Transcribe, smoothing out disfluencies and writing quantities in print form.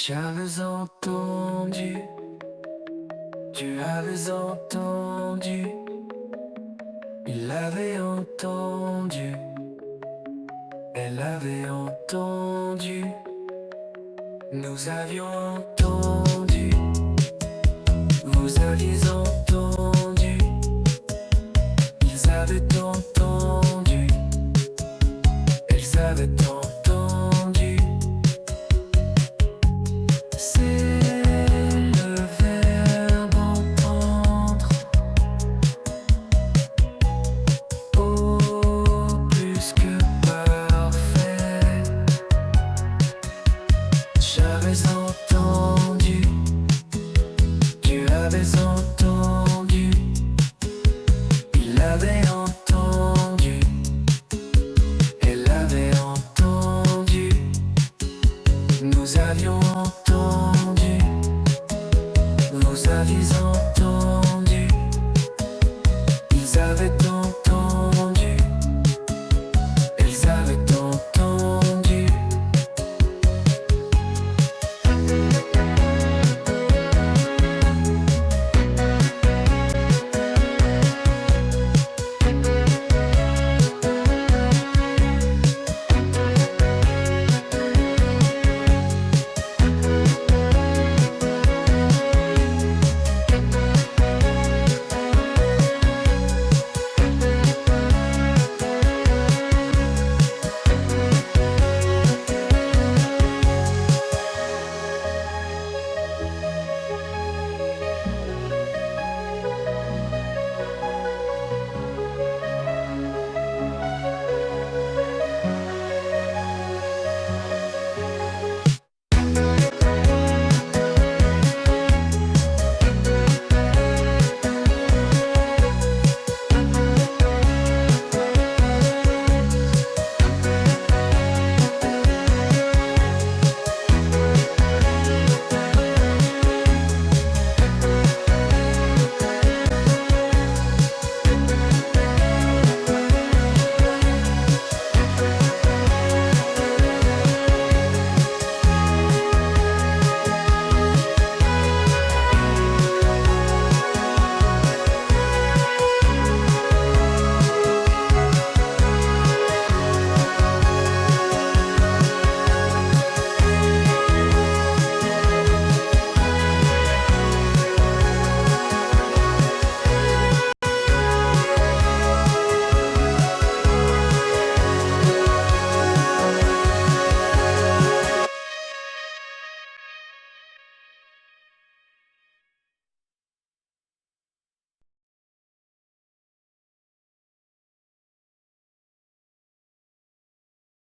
Tu avais entendu, tu avais entendu, il avait entendu, elle avait entendu, nous avions entendu, vous aviez entendu, ils avaient entendu, elles avaient entendu. C'est le verbe entendre au plus que parfait. J'avais entendu, tu avais entendu, il avait entendu, elle avait entendu, nous avions entendu.